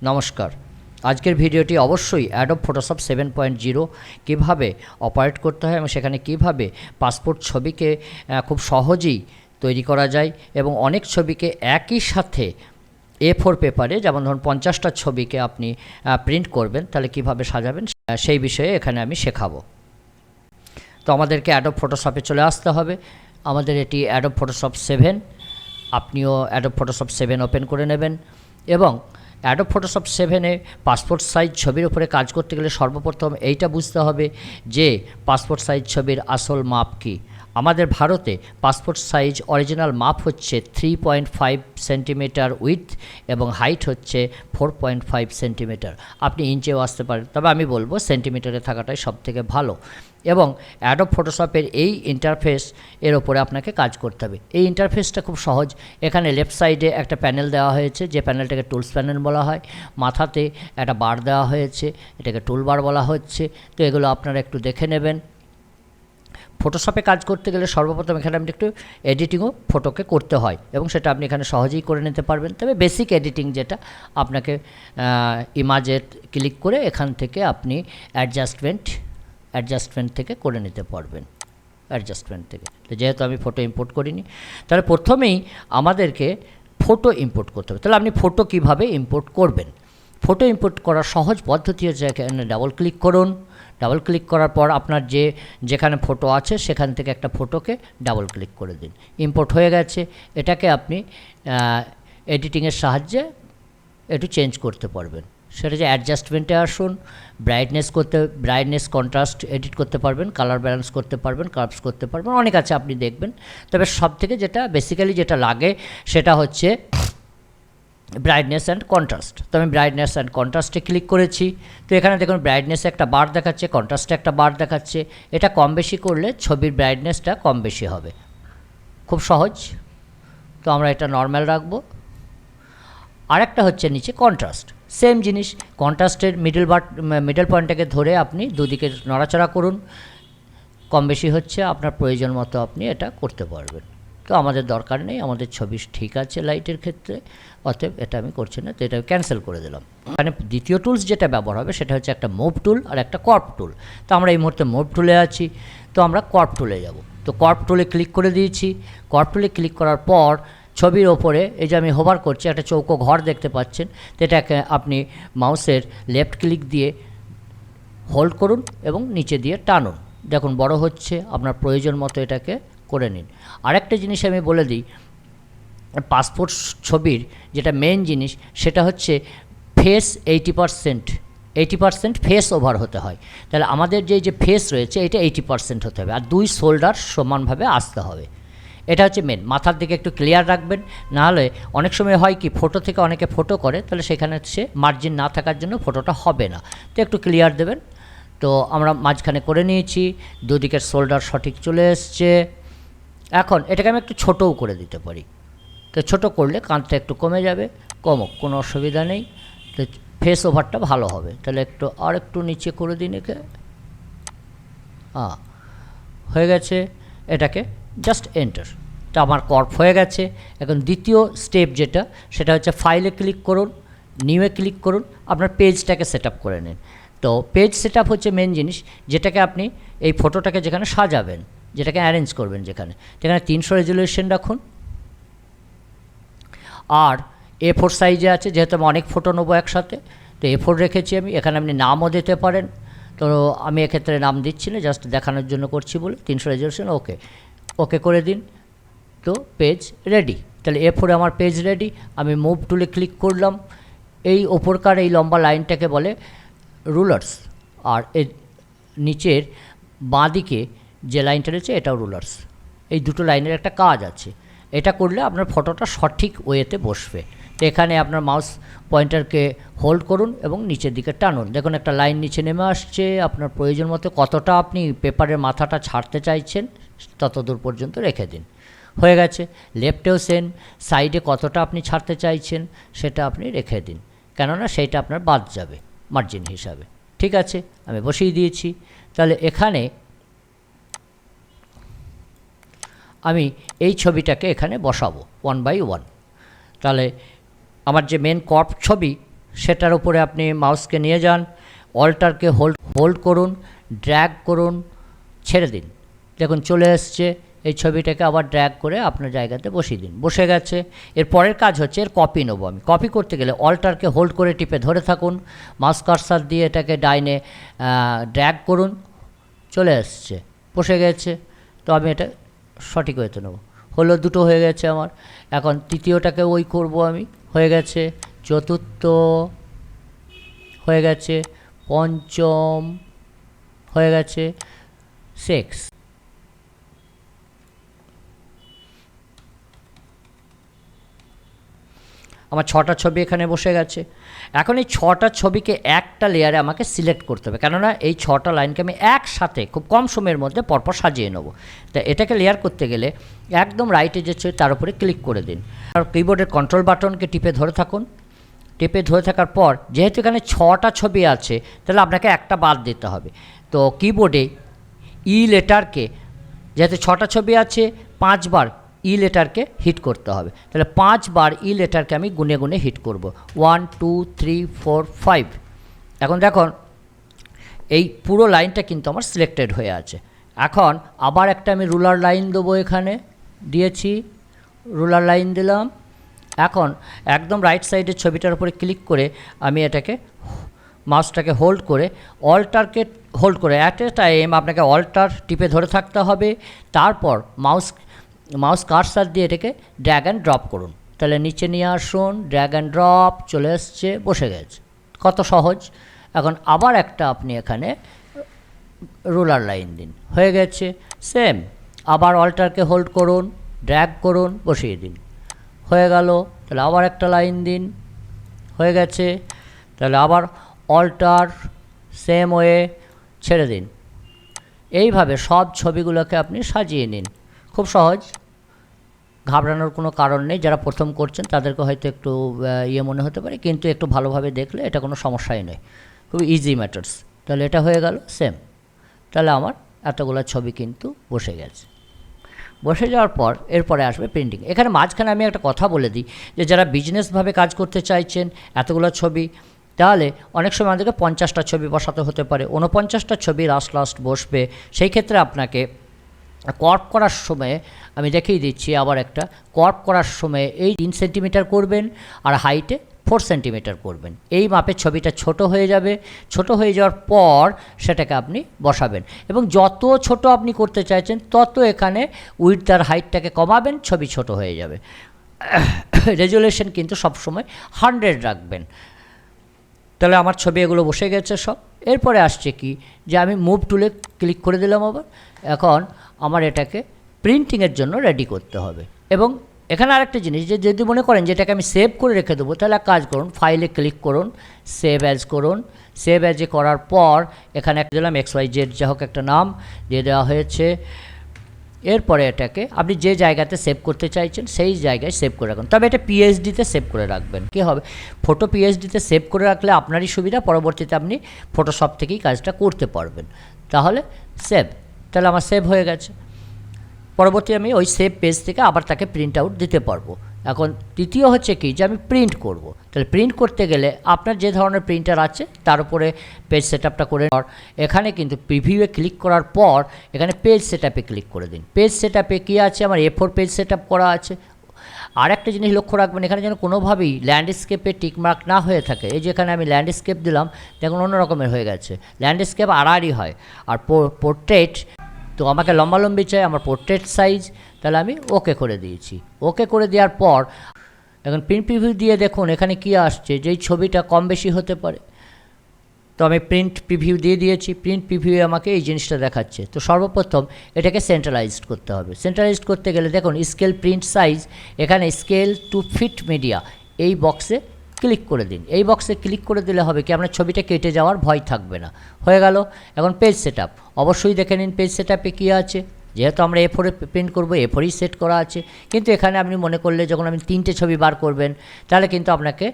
নমস্কার। আজকের ভিডিওটি অবশ্যই অ্যাডোব ফটোশপ 7.0 কীভাবে অপারেট করতে হয় এবং সেখানে কীভাবে পাসপোর্ট ছবিকে খুব সহজেই তৈরি করা যায় এবং অনেক ছবিকে একই সাথে A4 পেপারে, যেমন ধরুন 50টা ছবিকে আপনি প্রিন্ট করবেন, তাহলে কিভাবে সাজাবেন সেই বিষয়ে এখানে আমি শেখাবো। তো আমাদেরকে অ্যাডোব ফটোশপে চলে আসতে হবে। আমাদের এটি অ্যাডোব ফটোশপ 7। আপনিও অ্যাডোব ফটোশপ 7 ওপেন করে নেবেন এবং অ্যাডোব ফটোশপ 7-এ পাসপোর্ট সাইজ ছবির উপরে কাজ করতে গেলে সর্বপ্রথম এইটা বুঝতে হবে যে পাসপোর্ট সাইজ ছবির আসল মাপ কী। আমাদের ভারতে পাসপোর্ট সাইজ অরিজিনাল মাপ হচ্ছে 3.5 সেন্টিমিটার উইথ এবং হাইট হচ্ছে 4.5 সেন্টিমিটার। আপনি ইঞ্চেও আসতে পারেন, তবে আমি বলবো সেন্টিমিটারে থাকাটাই সবথেকে ভালো। এবং অ্যাডোব ফটোশপের এই ইন্টারফেস এর ওপরে আপনাকে কাজ করতে হবে। এই ইন্টারফেসটা খুব সহজ। এখানে লেফট সাইডে একটা প্যানেল দেওয়া হয়েছে, যে প্যানেলটাকে টুলস প্যানেল বলা হয়। মাথাতে একটা বার দেওয়া হয়েছে, এটাকে টুল বার বলা হচ্ছে। তো এগুলো আপনারা একটু দেখে নেবেন। ফটোশপে কাজ করতে গেলে সর্বপ্রথম এখানে আপনি একটু এডিটিংও ফটোকে করতে হয় এবং সেটা আপনি এখানে সহজেই করে নিতে পারবেন। তবে বেসিক এডিটিং যেটা, আপনাকে ইমেজের ক্লিক করে এখান থেকে আপনি অ্যাডজাস্টমেন্ট থেকে করে নিতে পারবেন। অ্যাডজাস্টমেন্ট থেকে, যেহেতু আমি ফটো ইম্পোর্ট করিনি, তাহলে প্রথমেই আমাদেরকে ফটো ইম্পোর্ট করতে হবে। তাহলে আপনি ফটো কিভাবে ইম্পোর্ট করবেন? ফটো ইম্পোর্ট করার সহজ পদ্ধতি হচ্ছে, এখানে ডাবল ক্লিক করুন। ডাবল ক্লিক করার পর আপনার যেখানে ফটো আছে সেখান থেকে একটা ফটোকে ডাবল ক্লিক করে দিন। ইম্পোর্ট হয়ে গেছে। এটাকে আপনি এডিটিংয়ের সাহায্যে একটু চেঞ্জ করতে পারবেন। সেটা যে অ্যাডজাস্টমেন্টে আসুন, ব্রাইটনেস কন্ট্রাস্ট এডিট করতে পারবেন, কালার ব্যালেন্স করতে পারবেন, কার্ভস করতে পারবেন, অনেক আছে আপনি দেখবেন। তবে সবথেকে যেটা বেসিক্যালি যেটা লাগে সেটা হচ্ছে ব্রাইটনেস অ্যান্ড কন্ট্রাস্ট। তো আমি ব্রাইটনেস অ্যান্ড কন্ট্রাস্টে ক্লিক করেছি। তো এখানে দেখুন ব্রাইটনেসে একটা বার দেখাচ্ছে, কন্ট্রাস্টে একটা বার দেখাচ্ছে। এটা কম বেশি করলে ছবির ব্রাইটনেসটা কম বেশি হবে। খুব সহজ। তো আমরা এটা নর্মাল রাখবো। আরেকটা হচ্ছে নিচে কন্ট্রাস্ট, সেম জিনিস। কন্ট্রাস্টের মিডল পয়েন্টটাকে ধরে আপনি দুদিকে নড়াচড়া করুন। কম বেশি হচ্ছে, আপনার প্রয়োজন মতো আপনি এটা করতে পারবেন। তো আমাদের দরকার নেই, আমাদের ছবি ঠিক আছে লাইটের ক্ষেত্রে, অতএব এটা আমি করছি না। তো এটা ক্যান্সেল করে দিলাম। মানে দ্বিতীয় টুলস যেটা ব্যবহার হবে সেটা হচ্ছে একটা মুভ টুল আর একটা কর্প টুল। তো আমরা এই মুহূর্তে মুভ টুলে আছি, তো আমরা কর্প টুলে যাব। তো কর্প টুলে ক্লিক করে দিয়েছি। কর্প টুলে ক্লিক করার পর ছবির ওপরে এই যে আমি হোভার করছি, একটা চৌকো ঘর দেখতে পাচ্ছেন। তো এটাকে আপনি মাউসের লেফট ক্লিক দিয়ে হোল্ড করুন এবং নিচে দিয়ে টানুন। দেখুন বড় হচ্ছে, আপনার প্রয়োজন মতো এটাকে করে নিন। আরেকটা জিনিস আমি বলে দিই, পাসপোর্ট ছবির যেটা মেন জিনিস সেটা হচ্ছে ফেস 80% ফেস ওভার হতে হয়। তাহলে আমাদের যে ফেস রয়েছে এটা 80% হতে হবে, আর দুই শোল্ডার সমানভাবে আসতে হবে। এটা হচ্ছে মেন। মাথার দিকে একটু ক্লিয়ার রাখবেন, নাহলে অনেক সময় হয় কি, ফটো থেকে অনেকে ফটো করে, তাহলে সেখানে সে মার্জিন না থাকার জন্য ফটোটা হবে না। তো একটু ক্লিয়ার দেবেন। তো আমরা মাঝখানে করে নিয়েছি, দুদিকের শোল্ডার সঠিক চলে এসছে। এখন এটাকে আমি একটু ছোটও করে দিতে পারি। তো ছোটো করলে কাঁধটা একটু কমে যাবে, কমুক, কোনো অসুবিধা নেই। তো ফেস ওভারটা ভালো হবে। তাহলে আর একটু নিচে করে দিন একে। হয়ে গেছে। এটাকে জাস্ট এন্টার। তো আমার কর্প হয়ে গেছে। এখন দ্বিতীয় স্টেপ যেটা, সেটা হচ্ছে ফাইলে ক্লিক করুন, নিউয়ে ক্লিক করুন, আপনার পেজটাকে সেট আপ করে নিন। তো পেজ সেট আপ হচ্ছে মেন জিনিস, যেটাকে আপনি এই ফটোটাকে যেখানে সাজাবেন, যেটাকে অ্যারেঞ্জ করবেন, যেখানে 300 রেজুলেশন রাখুন। আর A4 সাইজে আছে, যেহেতু আমি অনেক ফটো নেবো একসাথে, তো A4 রেখেছি আমি। এখানে আপনি নামও দিতে পারেন। তো আমি এক্ষেত্রে নাম দিচ্ছি না, জাস্ট দেখানোর জন্য করছি বলে। 300 রেজুলেশন, ওকে করে দিন। তো পেজ রেডি। তাহলে A4 আমার পেজ রেডি। আমি মুভ টুলে ক্লিক করলাম। এই ওপরকার এই লম্বা লাইনটাকে বলে রুলার্স, আর এর নিচের বাঁ দিকে যে লাইনটা রয়েছে এটাও রুলার্স। এই দুটো লাইনের একটা কাজ আছে। এটা করলে আপনার ফটোটা সঠিক ওয়েতে বসবে। তো এখানে আপনার মাউস পয়েন্টারকে হোল্ড করুন এবং নিচের দিকে টানুন। দেখুন একটা লাইন নিচে নেমে আসছে। আপনার প্রয়োজন মতো কতটা আপনি পেপারের মাথাটা ছাড়তে চাইছেন তত দূর পর্যন্ত রেখে দিন। হয়ে গেছে। লেফটেও সেম, সাইডে কতটা আপনি ছাড়তে চাইছেন সেটা আপনি রেখে দিন, কেননা সেইটা আপনার বাদ যাবে মার্জিন হিসাবে। ঠিক আছে, আমি বসিয়ে দিয়েছি। তাহলে এখানে আমি এই ছবিটাকে এখানে বসাবো 1 বাই 1। তাহলে আমার যে মেন কর্প ছবি সেটার উপরে আপনি মাউসকে নিয়ে যান, অল্টারকে হোল্ড করুন, ড্র্যাগ করুন, ছেড়ে দিন, দেখুন চলে এসছে। এই ছবিটাকে আবার ড্র্যাগ করে আপনার জায়গাতে বসিয়ে দিন, বসে গেছে। এর পরের কাজ হচ্ছে এর কপি নেবো আমি। কপি করতে গেলে অল্টারকে হোল্ড করে টিপে ধরে থাকুন, মাউস কার্সার দিয়ে এটাকে ডাইনে ড্র্যাগ করুন, চলে এসছে, বসে গেছে। তো আমি এটা সঠিক হতে নেব, হলো, দুটো হয়ে গেছে আমার। এখন তৃতীয়টাকে ওই করব আমি, হয়ে গেছে। চতুর্থ হয়ে গেছে, পঞ্চম হয়ে গেছে, সিক্স। আমার 6টা ছবি এখানে বসে গেছে। এখন এই 6টা ছবিকে একটা লেয়ারে আমাকে সিলেক্ট করতে হবে, কেননা এই 6টা লাইনকে আমি একসাথে খুব কম সময়ের মধ্যে পরপর সাজিয়ে নেব। তা এটাকে লেয়ার করতে গেলে একদম রাইটে যে ছবি তার উপরে ক্লিক করে দিন, আর কিবোর্ডের কন্ট্রোল বাটনকে টিপে ধরে থাকুন। টিপে ধরে থাকার পর যেহেতু এখানে 6টা ছবি আছে, তাহলে আপনাকে একটা বাদ দিতে হবে। তো কিবোর্ডে ই লেটারকে, যেহেতু 6টা ছবি আছে, 5 বার ই লেটারকে হিট করতে হবে। তাহলে 5 বার ই লেটারকে আমি গুনে গুনে হিট করব, 1 2 3 4 5। এখন দেখুন এই পুরো লাইনটা কিন্তু আমার সিলেক্টেড হয়ে আছে। এখন আবার একটা আমি রুলার লাইন দেবো, এখানে দিয়েছি, রুলার লাইন দিলাম। এখন একদম রাইট সাইডের ছবিটার উপরে ক্লিক করে আমি এটাকে মাউসটাকে হোল্ড করে অল্টারকে হোল্ড করে অ্যাট এ টাইম আপনাকে অল্টার টিপে ধরে থাকতে হবে। তারপর মাউস কার্সার দিয়ে এটাকে ড্র্যাগ অ্যান্ড ড্রপ করুন, তাহলে নিচে নিয়ে আসুন, ড্র্যাগ অ্যান্ড ড্রপ, চলে এসছে, বসে গেছে, কত সহজ। এখন আবার একটা আপনি এখানে রুলার লাইন দিন, হয়ে গেছে, সেম। আবার অল্টারকে হোল্ড করুন, ড্র্যাগ করুন, বসিয়ে দিন, হয়ে গেল। তাহলে আবার একটা লাইন দিন, হয়ে গেছে। তাহলে আবার অল্টার, সেম ওয়ে, ছেড়ে দিন। এইভাবে সব ছবিগুলোকে আপনি সাজিয়ে নিন, খুব সহজ, ঘাবড়ানোর কোনো কারণ নেই। যারা প্রথম করছেন তাদেরকে হয়তো একটু ইয়ে মনে হতে পারে, কিন্তু একটু ভালোভাবে দেখলে এটা কোনো সমস্যাই নয়, খুব ইজি ম্যাটার্স। তাহলে এটা হয়ে গেল, সেম। তাহলে আমার এতগুলো ছবি কিন্তু বসে গেছে। বসে যাওয়ার পর এরপরে আসবে প্রিন্টিং। এখানে মাঝখানে আমি একটা কথা বলে দিই, যে যারা বিজনেসভাবে কাজ করতে চাইছেন এতগুলো ছবি, তাহলে অনেক সময় আমাদেরকে 50টা ছবি বসাতে হতে পারে, 49টা ছবি লাস্ট বসবে। সেই ক্ষেত্রে আপনাকে কর্প করার সময় আমি দেখিয়ে দিচ্ছি আবার একটা, কর্প করার সময় এই 3 সেন্টিমিটার করবেন আর হাইটে 4 সেন্টিমিটার করবেন। এই মাপের ছবিটা ছোট হয়ে যাবে। ছোট হয়ে যাওয়ার পর সেটাকে আপনি বসাবেন, এবং যত ছোট আপনি করতে চাইছেন তত এখানে উইডথ আর হাইটটাকে কমাবেন, ছবি ছোট হয়ে যাবে। রেজুলেশন কিন্তু সবসময় 100 রাখবেন। তাহলে আমার ছবি এগুলো বসে গেছে সব। এরপরে আসছে কি, যে আমি মুভ টুলে ক্লিক করে দিলাম আবার। এখন আমার এটাকে প্রিন্টিংয়ের জন্য রেডি করতে হবে। এবং এখানে আরেকটা জিনিস, যে যদি মনে করেন যে এটাকে আমি সেভ করে রেখে দেবো, তাহলে এক কাজ করুন, ফাইলে ক্লিক করুন, সেভ অ্যাজ করুন। সেভ অ্যাজে করার পর এখানে একটা দিলাম XYZ, যা হোক একটা নাম দিয়ে দেওয়া হয়েছে। এরপরে এটাকে আপনি যে জায়গাতে সেভ করতে চাইছেন সেই জায়গায় সেভ করে রাখুন, তবে এটা পিএইচডিতে সেভ করে রাখবেন। কী হবে, ফটো পিএইচডিতে সেভ করে রাখলে আপনারই সুবিধা, পরবর্তীতে আপনি ফটোশপ থেকেই কাজটা করতে পারবেন। তাহলে সেভ, তাহলে আমার সেভ হয়ে গেছে। পরবর্তী আমি ওই সেভ পেজ থেকে আবার তাকে প্রিন্ট আউট দিতে পারবো। এখন তৃতীয় হচ্ছে কি, যে আমি প্রিন্ট করব। তাহলে প্রিন্ট করতে গেলে আপনার যে ধরনের প্রিন্টার আছে তার উপরে পেজ সেটআপটা করে নেওয়ার, এখানে কিন্তু প্রিভিউয়ে ক্লিক করার পর এখানে পেজ সেটআপে ক্লিক করে দিন। পেজ সেটআপে কী আছে, আমার A4 পেজ সেটআপ করা আছে। আর একটা জিনিস লক্ষ্য রাখবেন, এখানে যেন কোনোভাবেই ল্যান্ডস্কেপে টিকমার্ক না হয়ে থাকে। এই যেখানে আমি ল্যান্ডস্কেপ দিলাম, দেখুন অন্য রকমের হয়ে গেছে, ল্যান্ডস্কেপ আড়াআড়ি হয়। আর পোর্ট্রেট, তো আমাকে লম্বালম্বি চাই, আমার পোর্ট্রেট সাইজ, তাহলে আমি ওকে করে দিয়েছি। ওকে করে দেওয়ার পর এখন প্রিন্ট প্রিভিউ দিয়ে দেখুন এখানে কী আসছে, যেই ছবিটা কম বেশি হতে পারে। তো আমি প্রিন্ট প্রিভিউ দিয়ে দিয়েছি, প্রিন্ট প্রিভিউয়ে আমাকে এই জিনিসটা দেখাচ্ছে। তো সর্বপ্রথম এটাকে সেন্ট্রালাইজড করতে হবে। সেন্ট্রালাইজড করতে গেলে দেখুন স্কেল প্রিন্ট সাইজ, এখানে স্কেল টু ফিট মিডিয়া, এই বক্সে ক্লিক করে দিন। এই বক্সে ক্লিক করে দিলে হবে কি, আপনার ছবিটা কেটে যাওয়ার ভয় থাকবে না। হয়ে গেল। এখন পেজ সেটআপ, অবশ্যই দেখে নিন পেজ সেটআপে কী আছে। যেহেতু আমরা A4-এ প্রিন্ট করবো, A4-ই সেট করা আছে। কিন্তু এখানে আপনি মনে করলে যখন আপনি 3টে ছবি বার করবেন, তাহলে কিন্তু আপনাকে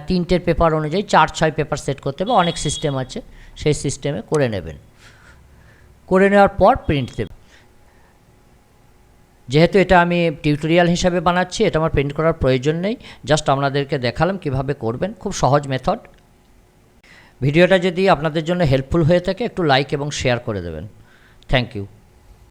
3টের পেপার অনুযায়ী 4-6 পেপার সেট করতে হবে। অনেক সিস্টেম আছে, সেই সিস্টেমে করে নেবেন। করে নেওয়ার পর প্রিন্ট দেবেন। যেহেতু এটা আমি টিউটোরিয়াল হিসাবে বানাচ্ছি, এটা আমার প্রিন্ট করার প্রয়োজন নেই, জাস্ট আপনাদেরকে দেখালাম কিভাবে করবেন, খুব সহজ মেথড। ভিডিওটা যদি আপনাদের জন্য হেল্পফুল হয়ে থাকে একটু লাইক এবং শেয়ার করে দেবেন। Thank you.